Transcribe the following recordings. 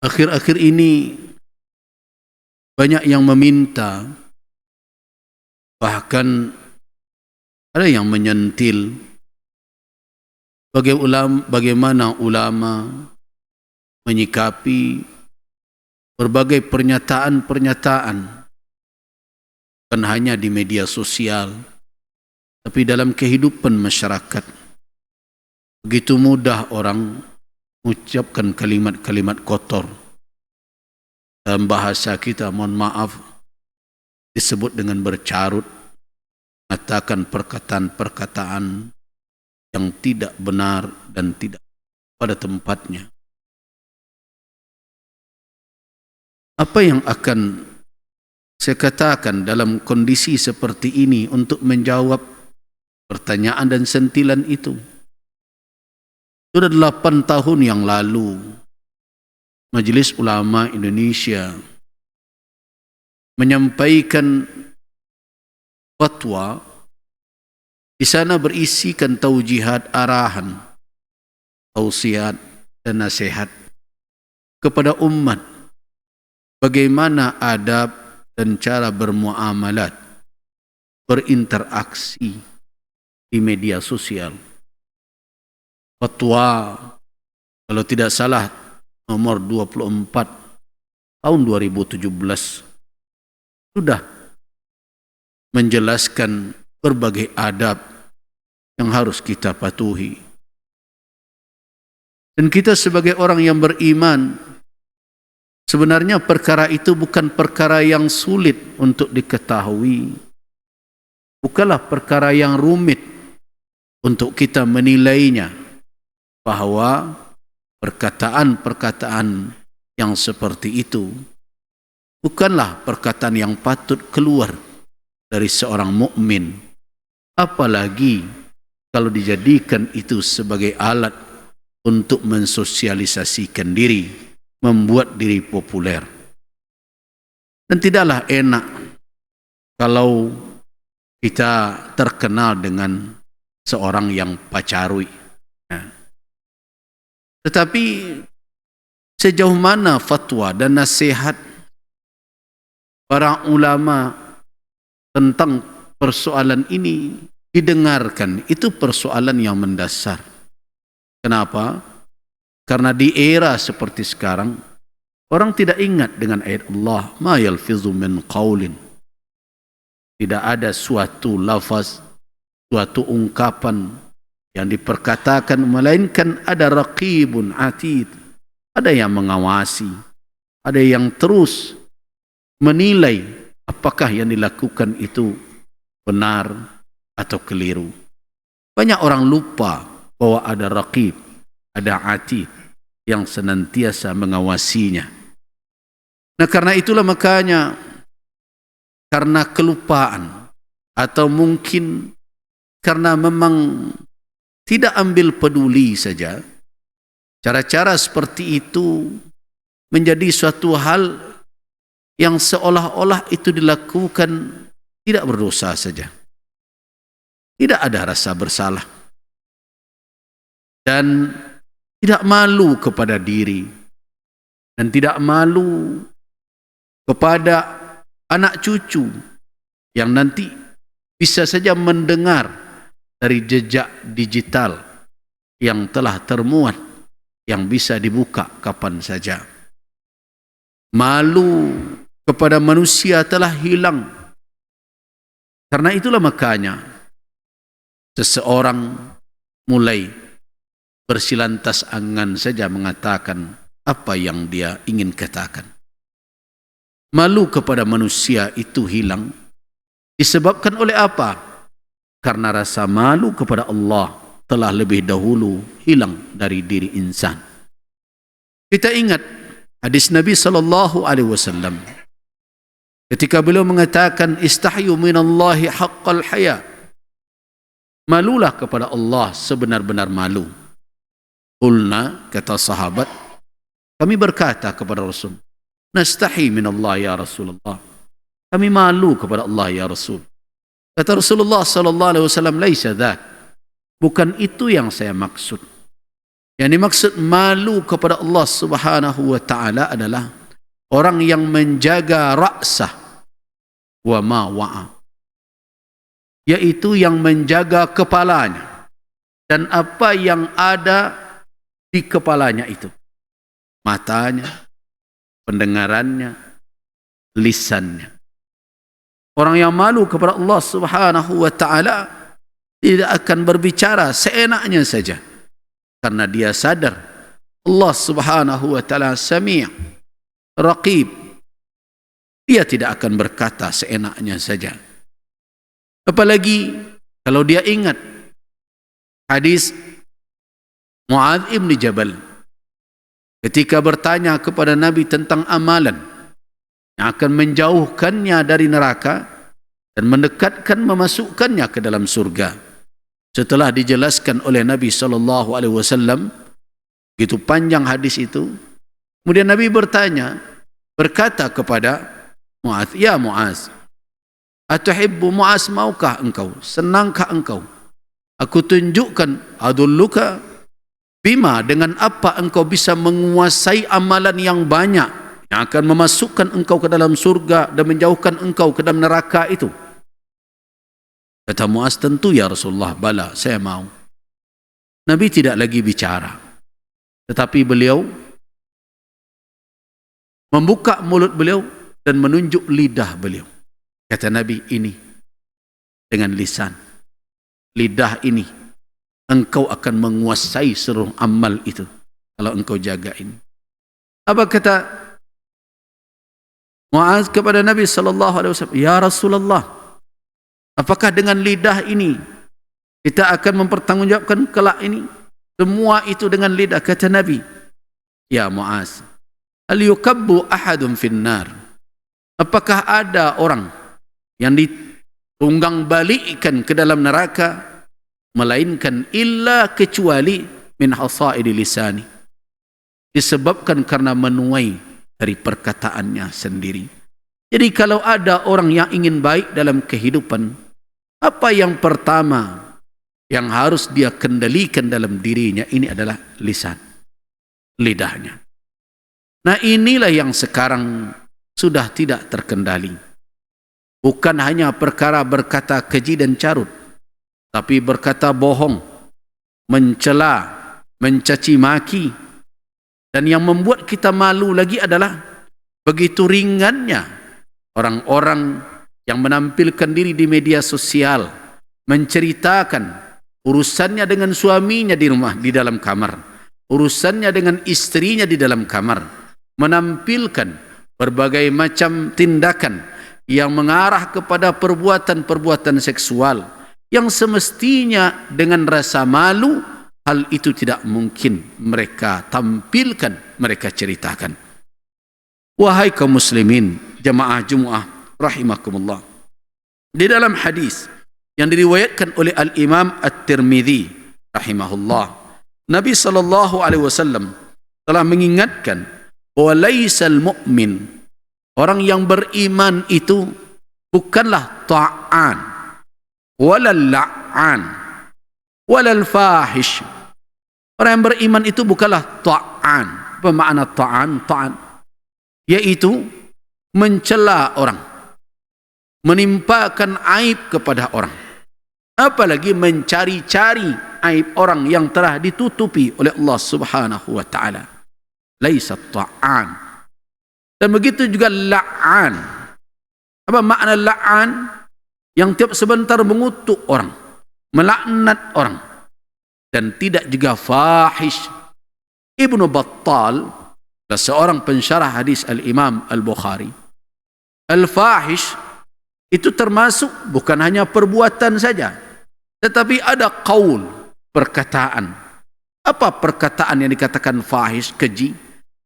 Akhir-akhir ini banyak yang meminta, bahkan ada yang menyentil bagaimana ulama menyikapi berbagai pernyataan-pernyataan, bukan hanya di media sosial, tapi dalam kehidupan masyarakat. Begitu mudah orang mengucapkan kalimat-kalimat kotor. Dalam bahasa kita, mohon maaf, disebut dengan bercarut, mengatakan perkataan-perkataan yang tidak benar dan tidak pada tempatnya. Apa yang akan saya katakan dalam kondisi seperti ini untuk menjawab pertanyaan dan sentilan itu? Sudah 8 tahun yang lalu, Majelis Ulama Indonesia menyampaikan fatwa. Di sana berisikan taujihat, arahan, tausiat dan nasihat kepada umat bagaimana adab dan cara bermuamalat, berinteraksi di media sosial. Fatwa, kalau tidak salah, nomor 24 tahun 2017 sudah menjelaskan berbagai adab yang harus kita patuhi. Dan kita sebagai orang yang beriman, sebenarnya perkara itu bukan perkara yang sulit untuk diketahui. Bukanlah perkara yang rumit untuk kita menilainya, bahwa perkataan-perkataan yang seperti itu bukanlah perkataan yang patut keluar dari seorang mukmin, apalagi kalau dijadikan itu sebagai alat untuk mensosialisasikan diri, membuat diri populer. Dan tidaklah enak kalau kita terkenal dengan seorang yang pacarui. Tetapi sejauh mana fatwa dan nasihat para ulama tentang persoalan ini didengarkan, itu persoalan yang mendasar. Kenapa? Karena di era seperti sekarang, orang tidak ingat dengan ayat Allah, ma yalfizu min qaulin. Tidak ada suatu lafaz, suatu ungkapan yang diperkatakan, melainkan ada raqibun atid, ada yang mengawasi, ada yang terus menilai apakah yang dilakukan itu benar atau keliru. Banyak orang lupa bahwa ada raqib, ada atid yang senantiasa mengawasinya. Nah, karena itulah makanya, karena kelupaan atau mungkin karena memang tidak ambil peduli saja, cara-cara seperti itu menjadi suatu hal yang seolah-olah itu dilakukan tidak berdosa saja. Tidak ada rasa bersalah. Dan tidak malu kepada diri. Dan tidak malu kepada anak cucu yang nanti bisa saja mendengar dari jejak digital yang telah termuat, yang bisa dibuka kapan saja. Malu kepada manusia telah hilang. Karena itulah makanya seseorang mulai bersilantas angan saja mengatakan apa yang dia ingin katakan. Malu kepada manusia itu hilang disebabkan oleh apa? Karena rasa malu kepada Allah telah lebih dahulu hilang dari diri insan. Kita ingat hadis Nabi SAW ketika beliau mengatakan, istahyu minallahi haqqal haya. Malulah kepada Allah sebenar-benar malu. Qulna, kata sahabat, kami berkata kepada Rasul, nastahi minallah ya Rasulullah. Kami malu kepada Allah ya Rasul. Kata Rasulullah sallallahu alaihi wasallam, laisa dzak. Bukan itu yang saya maksud. Yang dimaksud malu kepada Allah Subhanahu wa ta'ala adalah orang yang menjaga ra'sah wa ma wa'a, yaitu yang menjaga kepalanya dan apa yang ada di kepalanya itu, matanya, pendengarannya, lisannya. Orang yang malu kepada Allah Subhanahu wa ta'ala tidak akan berbicara seenaknya saja, karena dia sadar Allah Subhanahu wa ta'ala Sami', Raqib. Dia tidak akan berkata seenaknya saja. Apalagi kalau dia ingat hadis Mu'adz ibn Jabal ketika bertanya kepada Nabi tentang amalan yang akan menjauhkannya dari neraka dan mendekatkan memasukkannya ke dalam surga. Setelah dijelaskan oleh Nabi SAW, begitu panjang hadis itu, kemudian Nabi berkata kepada Mu'adz, ya Mu'adz, atuhibbu Mu'adz, maukah engkau, senangkah engkau aku tunjukkan, adulluka bima, dengan apa engkau bisa menguasai amalan yang banyak yang akan memasukkan engkau ke dalam surga dan menjauhkan engkau ke dalam neraka itu? Kata Mu'adz, tentu ya Rasulullah, bala, saya mau. Nabi tidak lagi bicara, tetapi beliau membuka mulut beliau dan menunjuk lidah beliau. Kata Nabi, ini dengan lisan, lidah ini engkau akan menguasai seluruh amal itu kalau engkau jaga ini. Apa kata Mu'adz kepada Nabi SAW? Ya Rasulullah, apakah dengan lidah ini kita akan mempertanggungjawabkan kelak ini? Semua itu dengan lidah. Kata Nabi, ya Mu'adz, hal yukabbu ahadun finnar, apakah ada orang yang ditunggang balikkan ke dalam neraka melainkan illa kecuali min hasaidi lisani, disebabkan karena menuai dari perkataannya sendiri. Jadi kalau ada orang yang ingin baik dalam kehidupan, apa yang pertama yang harus dia kendalikan dalam dirinya ini adalah lisan, lidahnya. Nah, inilah yang sekarang sudah tidak terkendali. Bukan hanya perkara berkata keji dan carut, tapi berkata bohong, mencela, mencaci maki. Dan yang membuat kita malu lagi adalah begitu ringannya orang-orang yang menampilkan diri di media sosial, menceritakan urusannya dengan suaminya di rumah, di dalam kamar, urusannya dengan istrinya di dalam kamar, menampilkan berbagai macam tindakan yang mengarah kepada perbuatan-perbuatan seksual yang semestinya dengan rasa malu hal itu tidak mungkin mereka tampilkan, mereka ceritakan. Wahai kaum muslimin, jamaah Jumat rahimakumullah, di dalam hadis yang diriwayatkan oleh Al-Imam At-Tirmidzi rahimahullah, Nabi SAW telah mengingatkan bahwa laisal mu'min, orang yang beriman itu bukanlah ta'an walal la'an walal fahish. Orang yang beriman itu bukanlah ta'an. Apa makna ta'an? Ta'an yaitu mencela orang, menimpakan aib kepada orang, apalagi mencari-cari aib orang yang telah ditutupi oleh Allah Subhanahu wa ta'ala. Laisa ta'an. Dan begitu juga la'an. Apa makna la'an? Yang tiap sebentar mengutuk orang, melaknat orang. Dan tidak juga fahish. Ibnu Battal, seorang pensyarah hadis Al-Imam Al-Bukhari, al-fahish itu termasuk bukan hanya perbuatan saja, tetapi ada qaul, perkataan. Apa perkataan yang dikatakan fahish, keji?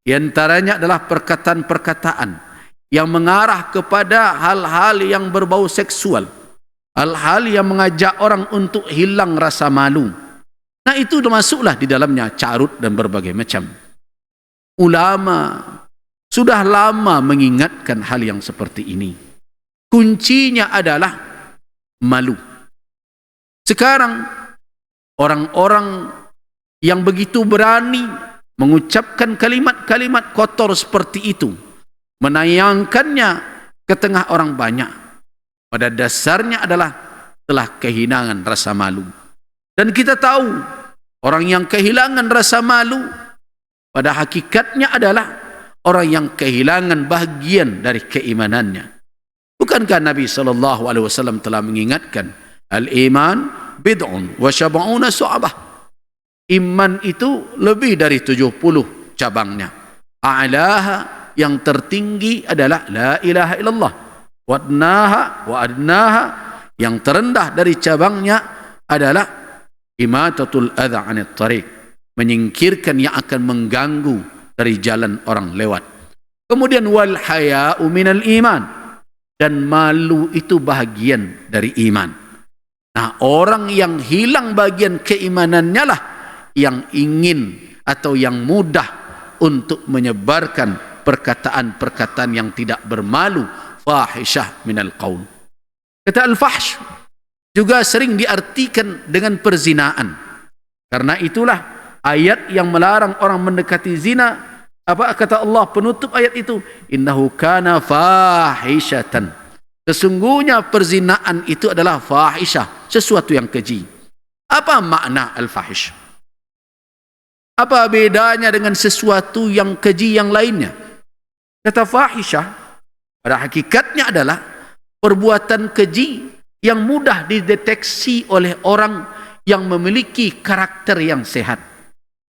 Di antaranya adalah perkataan-perkataan yang mengarah kepada hal-hal yang berbau seksual, hal-hal yang mengajak orang untuk hilang rasa malu. Nah, itu masuklah di dalamnya carut dan berbagai macam. Ulama sudah lama mengingatkan hal yang seperti ini. Kuncinya adalah malu. Sekarang orang-orang yang begitu berani mengucapkan kalimat-kalimat kotor seperti itu, menayangkannya ke tengah orang banyak, pada dasarnya adalah telah kehilangan rasa malu. Dan kita tahu orang yang kehilangan rasa malu pada hakikatnya adalah orang yang kehilangan bahagian dari keimanannya. Bukankah Nabi SAW telah mengingatkan, al-iman bid'un wa syab'una su'abah. Iman itu lebih dari 70 cabangnya. A'laha, yang tertinggi adalah la ilaha illallah. Wadnaha wa adnaha, yang terendah dari cabangnya adalah imatatul adha 'anit tariq, menyingkirkan yang akan mengganggu dari jalan orang lewat. Kemudian wal haya'u minal iman, dan malu itu bahagian dari iman. Nah, orang yang hilang bagian keimanannya lah yang ingin atau yang mudah untuk menyebarkan perkataan-perkataan yang tidak bermalu, fahisyah minal qaul. Kata al-fahsh juga sering diartikan dengan perzinaan. Karena itulah ayat yang melarang orang mendekati zina, apa kata Allah penutup ayat itu? Innahu kana fahishatan. Sesungguhnya perzinaan itu adalah fahisyah, sesuatu yang keji. Apa makna al-fahish? Apa bedanya dengan sesuatu yang keji yang lainnya? Kata fahisyah pada hakikatnya adalah perbuatan keji yang mudah dideteksi oleh orang yang memiliki karakter yang sehat.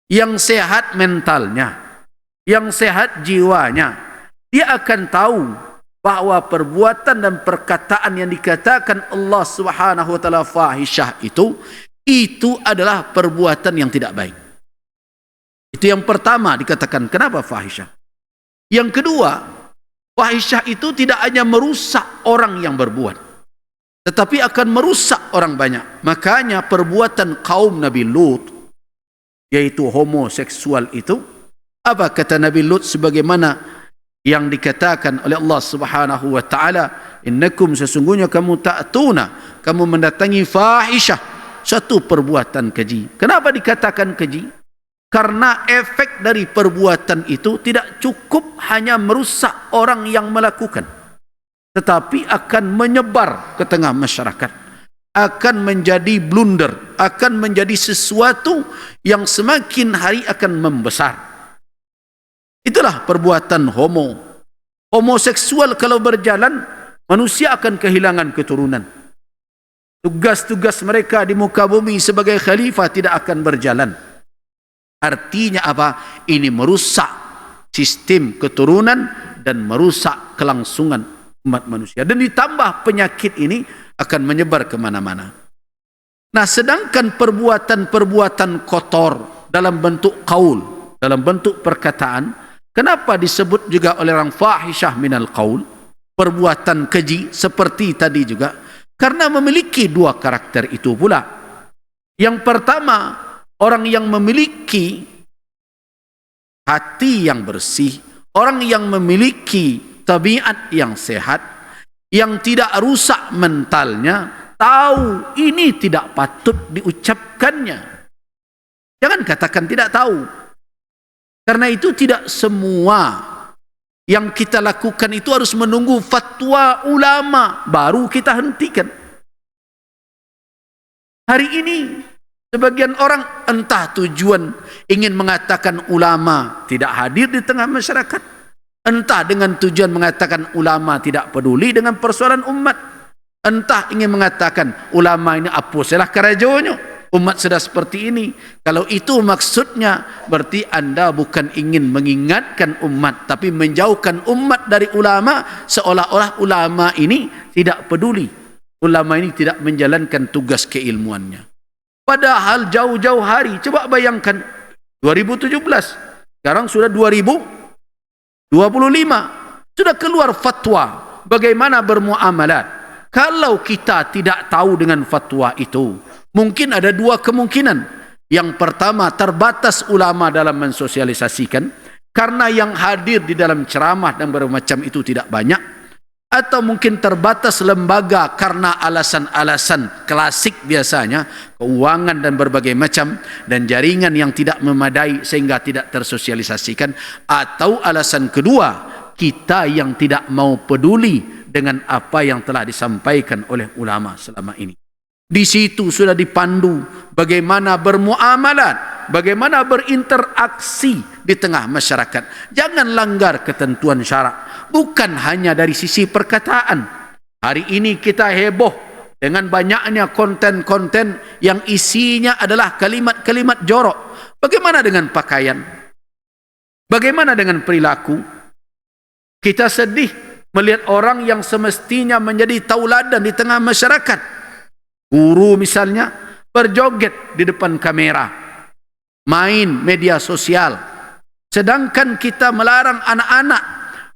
Yang sehat mentalnya, yang sehat jiwanya. Dia akan tahu bahwa perbuatan dan perkataan yang dikatakan Allah Subhanahu wa taala fahisyah itu adalah perbuatan yang tidak baik. Itu yang pertama dikatakan kenapa fahisyah. Yang kedua, fahisyah itu tidak hanya merusak orang yang berbuat, tetapi akan merusak orang banyak. Makanya perbuatan kaum Nabi Lut, yaitu homoseksual itu, apa kata Nabi Lut sebagaimana yang dikatakan oleh Allah Subhanahu wa taala, innakum, sesungguhnya kamu ta'tuna, kamu mendatangi fahisyah, satu perbuatan keji. Kenapa dikatakan keji? Karena efek dari perbuatan itu tidak cukup hanya merusak orang yang melakukan, tetapi akan menyebar ke tengah masyarakat, akan menjadi blunder, akan menjadi sesuatu yang semakin hari akan membesar. Itulah perbuatan homoseksual. Kalau berjalan, manusia akan kehilangan keturunan. Tugas-tugas mereka di muka bumi sebagai khalifah tidak akan berjalan. Artinya apa? Ini merusak sistem keturunan dan merusak kelangsungan umat manusia. Dan ditambah penyakit ini akan menyebar kemana-mana. Nah, sedangkan perbuatan-perbuatan kotor dalam bentuk qaul, dalam bentuk perkataan, kenapa disebut juga oleh orang fahisyah minal qaul, perbuatan keji seperti tadi juga? Karena memiliki dua karakter itu pula. Yang pertama, orang yang memiliki hati yang bersih, orang yang memiliki tabiat yang sehat, yang tidak rusak mentalnya, tahu ini tidak patut diucapkannya. Jangan katakan tidak tahu. Karena itu tidak semua yang kita lakukan itu harus menunggu fatwa ulama baru kita hentikan. Hari ini sebagian orang entah tujuan ingin mengatakan ulama tidak hadir di tengah masyarakat, entah dengan tujuan mengatakan ulama tidak peduli dengan persoalan umat, entah ingin mengatakan ulama ini apa salah kerajonyo, umat sudah seperti ini. Kalau itu maksudnya, berarti anda bukan ingin mengingatkan umat, tapi menjauhkan umat dari ulama, seolah-olah ulama ini tidak peduli, ulama ini tidak menjalankan tugas keilmuannya. Padahal jauh-jauh hari, coba bayangkan 2017, sekarang sudah 2025, sudah keluar fatwa bagaimana bermuamalat. Kalau kita tidak tahu dengan fatwa itu, mungkin ada dua kemungkinan. Yang pertama, terbatas ulama dalam mensosialisasikan, karena yang hadir di dalam ceramah dan bermacam itu tidak banyak. atau mungkin terbatas lembaga karena alasan-alasan klasik biasanya, keuangan dan berbagai macam, dan jaringan yang tidak memadai sehingga tidak tersosialisasikan, atau alasan kedua, kita yang tidak mau peduli dengan apa yang telah disampaikan oleh ulama selama ini. Di situ sudah dipandu bagaimana bermuamalat, bagaimana berinteraksi di tengah masyarakat. Jangan langgar ketentuan syarak. Bukan hanya dari sisi perkataan. Hari ini kita heboh dengan banyaknya konten-konten yang isinya adalah kalimat-kalimat jorok. Bagaimana dengan pakaian? Bagaimana dengan perilaku? Kita sedih melihat orang yang semestinya menjadi tauladan di tengah masyarakat. Guru misalnya berjoget di depan kamera, main media sosial. Sedangkan kita melarang anak-anak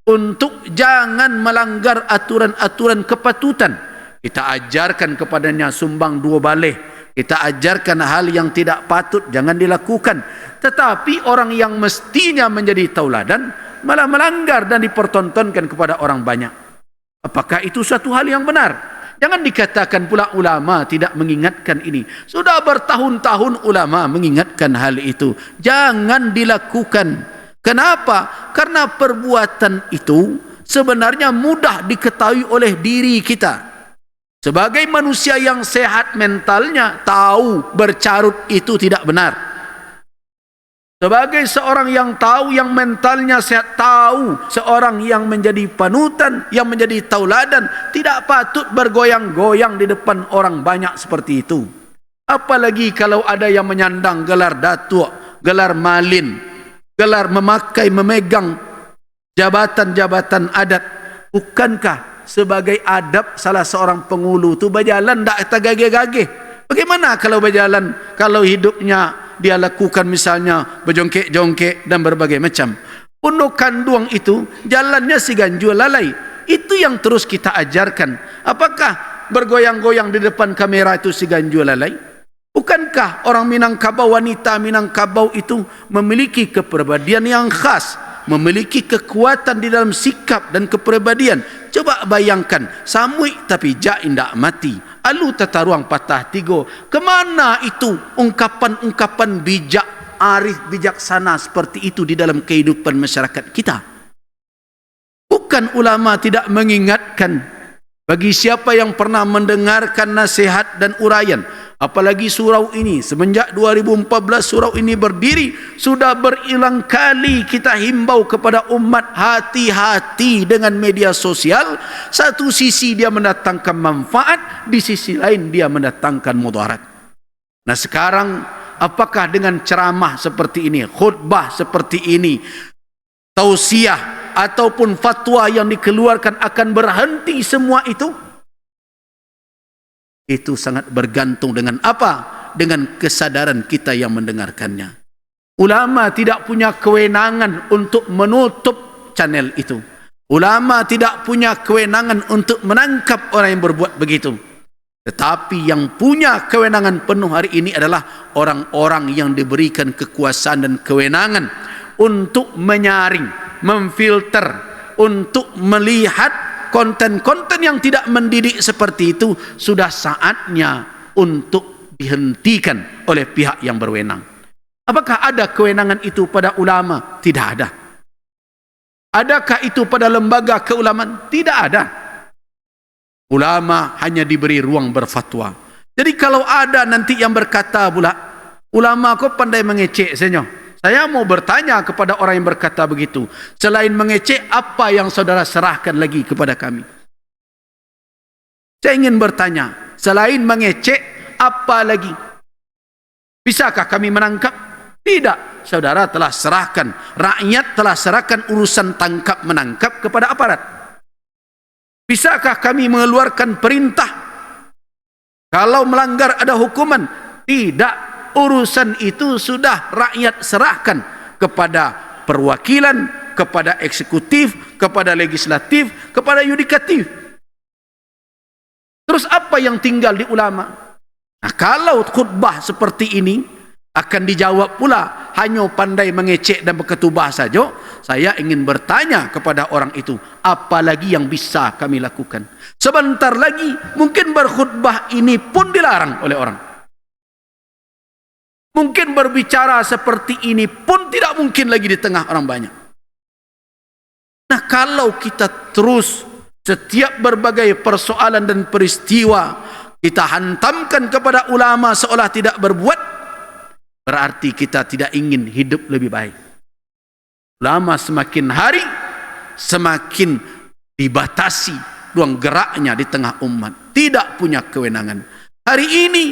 untuk jangan melanggar aturan-aturan kepatutan. Kita ajarkan kepadanya sumbang 2 baleh. Kita ajarkan hal yang tidak patut jangan dilakukan. Tetapi orang yang mestinya menjadi tauladan malah melanggar dan dipertontonkan kepada orang banyak. Apakah itu suatu hal yang benar? Jangan dikatakan pula ulama tidak mengingatkan ini. Sudah bertahun-tahun ulama mengingatkan hal itu. Jangan dilakukan. Kenapa? Karena perbuatan itu sebenarnya mudah diketahui oleh diri kita. Sebagai manusia yang sehat mentalnya, tahu bercarut itu tidak benar. Sebagai seorang yang tahu, yang mentalnya sehat, tahu seorang yang menjadi panutan, yang menjadi tauladan, tidak patut bergoyang-goyang di depan orang banyak seperti itu. Apalagi kalau ada yang menyandang gelar datuk, gelar malin, gelar memegang jabatan-jabatan adat. Bukankah sebagai adab salah seorang pengulu itu berjalan tak tergagih-gagih? Bagaimana kalau berjalan, kalau hidupnya dia lakukan misalnya berjongkek-jongkek dan berbagai macam. Pondok Kanduang itu jalannya si ganjul lalai. Itu yang terus kita ajarkan. Apakah bergoyang-goyang di depan kamera itu si ganjul lalai? Bukankah orang Minangkabau, wanita Minangkabau itu memiliki kepribadian yang khas, memiliki kekuatan di dalam sikap dan kepribadian? Coba bayangkan, samui tapi jak indak mati, alu tata ruang patah tigo. Kemana itu ungkapan-ungkapan bijak, arif, bijaksana seperti itu di dalam kehidupan masyarakat kita? Bukan ulama tidak mengingatkan bagi siapa yang pernah mendengarkan nasihat dan uraian. Apalagi surau ini, semenjak 2014 surau ini berdiri, sudah berulang kali kita himbau kepada umat, hati-hati dengan media sosial. Satu sisi dia mendatangkan manfaat, di sisi lain dia mendatangkan mudarat. Nah sekarang, apakah dengan ceramah seperti ini, khutbah seperti ini, tausiah ataupun fatwa yang dikeluarkan akan berhenti semua itu? Itu sangat bergantung dengan apa? Dengan kesadaran kita yang mendengarkannya. Ulama tidak punya kewenangan untuk menutup channel itu. Ulama tidak punya kewenangan untuk menangkap orang yang berbuat begitu. Tetapi yang punya kewenangan penuh hari ini adalah orang-orang yang diberikan kekuasaan dan kewenangan untuk menyaring, memfilter, untuk melihat konten-konten yang tidak mendidik seperti itu. Sudah saatnya untuk dihentikan oleh pihak yang berwenang. Apakah ada kewenangan itu pada ulama? Tidak ada. Adakah itu pada lembaga keulamaan? Tidak ada. Ulama hanya diberi ruang berfatwa. Jadi kalau ada nanti yang berkata pula, ulama kok pandai mengecek senyo. Saya mau bertanya kepada orang yang berkata begitu. Selain mengecek, apa yang saudara serahkan lagi kepada kami? Saya ingin bertanya, selain mengecek, apa lagi? Bisakah kami menangkap? Tidak. Saudara telah serahkan, rakyat telah serahkan urusan tangkap menangkap kepada aparat. Bisakah kami mengeluarkan perintah? Kalau melanggar ada hukuman? Tidak. Urusan itu sudah rakyat serahkan kepada perwakilan, kepada eksekutif, kepada legislatif, kepada yudikatif. Terus apa yang tinggal di ulama? Nah, kalau khutbah seperti ini akan dijawab pula, hanya pandai mengecek dan berketubah saja, saya ingin bertanya kepada orang itu, apa lagi yang bisa kami lakukan? Sebentar lagi mungkin berkhutbah ini pun dilarang oleh orang. Mungkin berbicara seperti ini pun tidak mungkin lagi di tengah orang banyak. Nah, kalau kita terus setiap berbagai persoalan dan peristiwa kita hantamkan kepada ulama seolah tidak berbuat, berarti kita tidak ingin hidup lebih baik. Ulama semakin hari semakin dibatasi ruang geraknya di tengah umat, tidak punya kewenangan. Hari ini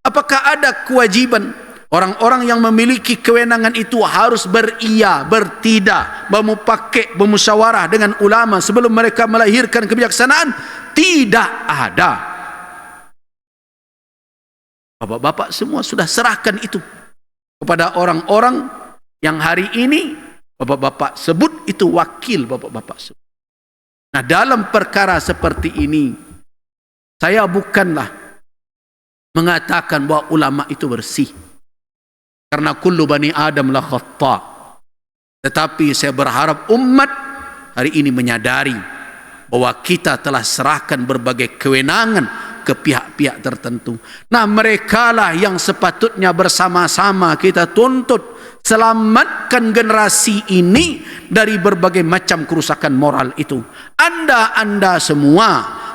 apakah ada kewajiban orang-orang yang memiliki kewenangan itu harus beria, bertidak, memupakai, bermusyawarah dengan ulama sebelum mereka melahirkan kebijaksanaan? Tidak ada. Bapak-bapak semua sudah serahkan itu kepada orang-orang yang hari ini bapak-bapak sebut itu wakil bapak-bapak sebut. Nah, dalam perkara seperti ini, saya bukanlah mengatakan bahwa ulama itu bersih. Karena kullu bani Adam la khata'. Tetapi saya berharap umat hari ini menyadari bahwa kita telah serahkan berbagai kewenangan ke pihak-pihak tertentu. Nah, merekalah yang sepatutnya bersama-sama kita tuntut selamatkan generasi ini dari berbagai macam kerusakan moral itu. Anda semua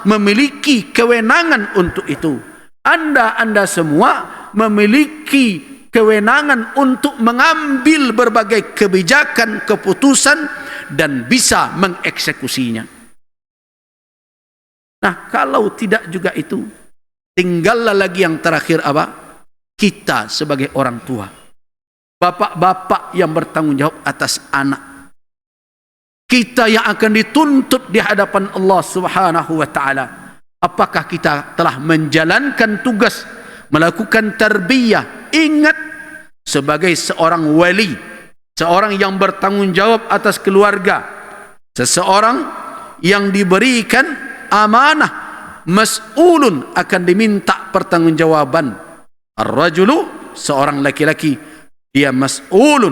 memiliki kewenangan untuk itu. Anda semua memiliki kewenangan untuk mengambil berbagai kebijakan, keputusan dan bisa mengeksekusinya. Nah, kalau tidak juga itu, tinggallah lagi yang terakhir apa? Kita sebagai orang tua, bapak-bapak yang bertanggung jawab atas anak. Kita yang akan dituntut di hadapan Allah Subhanahu wa taala. Apakah kita telah menjalankan tugas melakukan tarbiyah? Ingat, sebagai seorang wali, seorang yang bertanggung jawab atas keluarga, seseorang yang diberikan amanah, mas'ulun, akan diminta pertanggungjawaban. Ar-rajulu, seorang laki-laki, dia mas'ulun,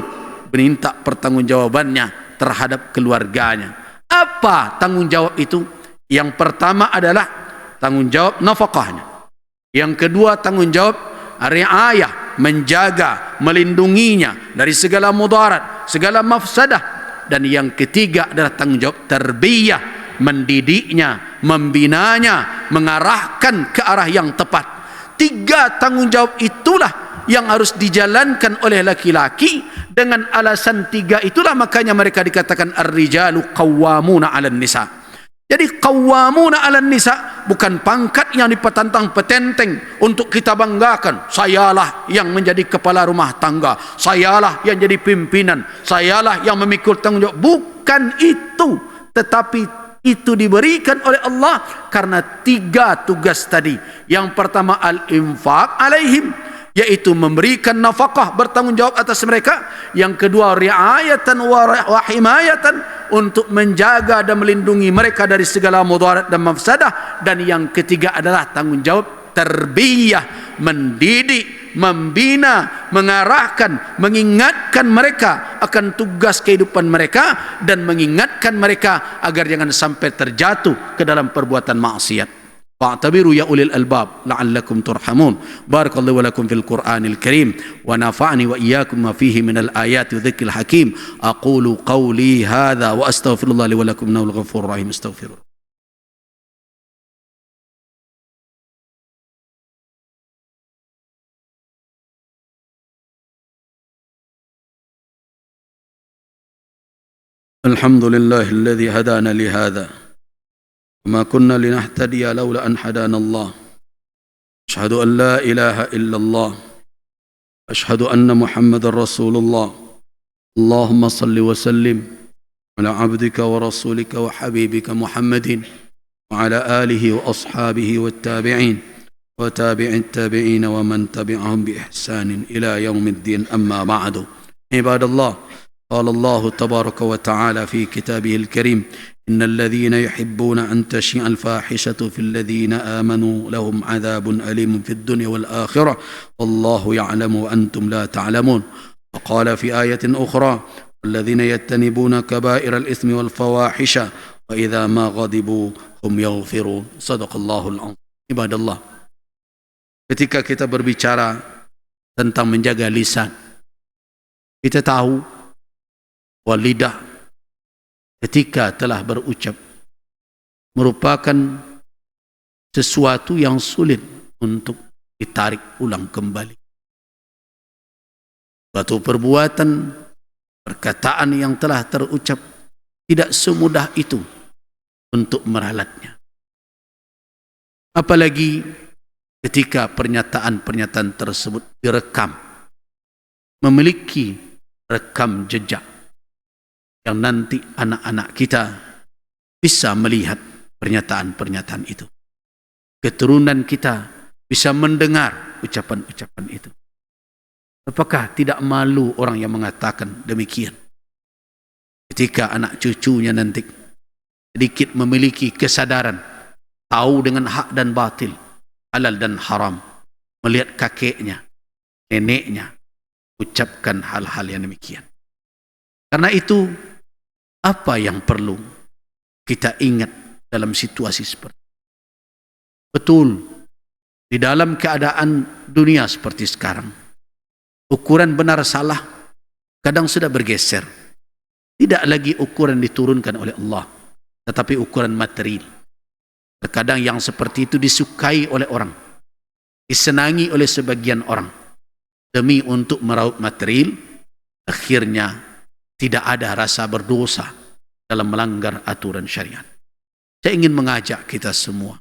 diminta pertanggungjawabannya terhadap keluarganya. Apa tanggung jawab itu? Yang pertama adalah tanggung jawab nafkahnya. Yang kedua tanggung jawab riayah, menjaga, melindunginya dari segala mudarat, segala mafsadah. Dan yang ketiga adalah tanggung jawab tarbiyah, mendidiknya, membinanya, mengarahkan ke arah yang tepat. 3 tanggung jawab itulah yang harus dijalankan oleh laki-laki. Dengan alasan 3 itulah makanya mereka dikatakan ar-rijalu qawwamuna 'alan nisa. Jadi qawwamuna 'alan nisa bukan pangkat yang dipetantang petenteng untuk kita banggakan. Sayalah yang menjadi kepala rumah tangga, sayalah yang jadi pimpinan, sayalah yang memikul tanggung jawab. Bukan itu, tetapi itu diberikan oleh Allah karena 3 tugas tadi. Yang pertama al-infaq alaihim, yaitu memberikan nafkah, bertanggung jawab atas mereka. Yang kedua riayatan wa himayatan, untuk menjaga dan melindungi mereka dari segala mudarat dan mafsadah. Dan yang ketiga adalah tanggung jawab tarbiyah, mendidik, membina, mengarahkan, mengingatkan mereka akan tugas kehidupan mereka dan mengingatkan mereka agar jangan sampai terjatuh ke dalam perbuatan maksiat. فاعتبروا يا أولي الألباب لعلكم ترحمون. بارك الله ولكم في القرآن الكريم ونفعني وإياكم ما فيه من الآيات والذكر الحكيم. أقول قولي هذا وأستغفر الله لي ولكم إنه الغفور الرحيم. استغفروا. الحمد لله الذي هدانا لهذا وما كنا لنهتدي لولا أن هدانا الله. أشهد أن لا إله إلا الله. أشهد أن محمد رسول الله. اللهم صل وسلم على عبدك ورسولك وحبيبك محمد وعلى آله وأصحابه والتابعين وتابع التابعين ومن تبعهم بإحسان إلى يوم الدين. أما بعد، عباد الله، قال الله تبارك وتعالى في كتابه الكريم: إن الذين يحبون أن تشيع الفاحشة في الذين آمنوا لهم عذاب أليم في الدنيا والآخرة والله يعلم وأنتم لا تعلمون. وقال في آية أخرى الذين يجتنبون كبائر الإثم والفواحش وإذا ما غضبوا هم يغفرون. صدق الله العظيم. عباد الله, ketika kita berbicara tentang menjaga lisan, kita tahu bahwa lidah ketika telah berucap merupakan sesuatu yang sulit untuk ditarik ulang kembali. Suatu perbuatan, perkataan yang telah terucap tidak semudah itu untuk meralatnya. Apalagi ketika pernyataan-pernyataan tersebut direkam, memiliki rekam jejak yang nanti anak-anak kita bisa melihat pernyataan-pernyataan itu. Keturunan kita bisa mendengar ucapan-ucapan itu. Apakah tidak malu orang yang mengatakan demikian? Ketika anak cucunya nanti sedikit memiliki kesadaran, tahu dengan hak dan batil, halal dan haram, melihat kakeknya, neneknya ucapkan hal-hal yang demikian. Karena itu, apa yang perlu kita ingat dalam situasi seperti ini? Betul, di dalam keadaan dunia seperti sekarang, ukuran benar salah kadang sudah bergeser. Tidak lagi ukuran diturunkan oleh Allah, tetapi ukuran material. Terkadang yang seperti itu disukai oleh orang, disenangi oleh sebagian orang. Demi untuk meraup material, akhirnya tidak ada rasa berdosa dalam melanggar aturan syariat. Saya ingin mengajak kita semua,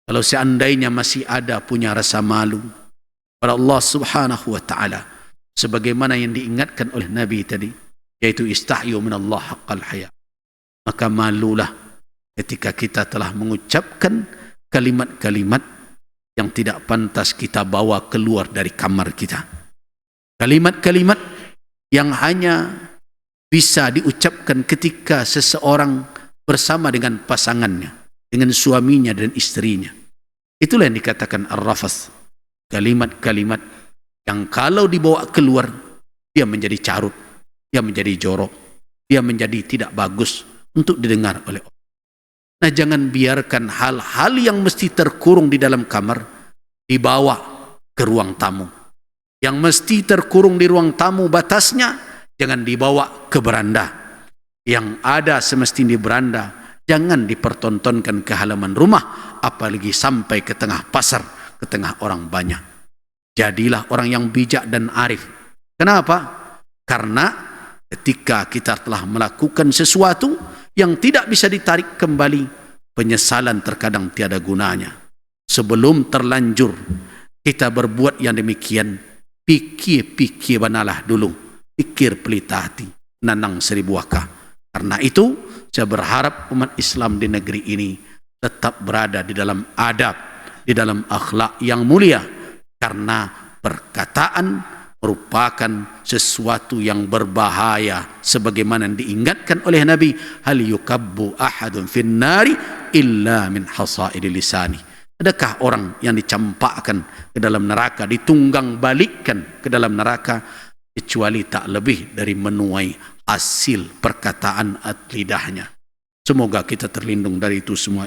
kalau seandainya masih ada punya rasa malu pada Allah Subhanahu wa taala, sebagaimana yang diingatkan oleh Nabi tadi, yaitu istahyu minallah haqqal haya, maka malulah ketika kita telah mengucapkan kalimat-kalimat yang tidak pantas kita bawa keluar dari kamar kita. Kalimat-kalimat yang hanya bisa diucapkan ketika seseorang bersama dengan pasangannya, dengan suaminya dan istrinya. Itulah yang dikatakan ar-rafath. Kalimat-kalimat yang kalau dibawa keluar, dia menjadi carut, dia menjadi jorok, dia menjadi tidak bagus untuk didengar oleh orang. Nah, jangan biarkan hal-hal yang mesti terkurung di dalam kamar dibawa ke ruang tamu. Yang mesti terkurung di ruang tamu batasnya, jangan dibawa ke beranda. Yang ada semestinya di beranda, jangan dipertontonkan ke halaman rumah, apalagi sampai ke tengah pasar, ke tengah orang banyak. Jadilah orang yang bijak dan arif. Kenapa? Karena ketika kita telah melakukan sesuatu yang tidak bisa ditarik kembali, penyesalan terkadang tiada gunanya. Sebelum terlanjur kita berbuat yang demikian, pikir-pikir banalah dulu, pikir pelita hati, nanang seribu akal. Karena itu, saya berharap umat Islam di negeri ini tetap berada di dalam adab, di dalam akhlak yang mulia, karena perkataan merupakan sesuatu yang berbahaya, sebagaimana diingatkan oleh Nabi, hal yukabbu ahadun finnari illa min hasaidi lisani. Adakah orang yang dicampakkan ke dalam neraka, ditunggang balikkan ke dalam neraka, kecuali tak lebih dari menuai hasil perkataan lidahnya. Semoga kita terlindung dari itu semua.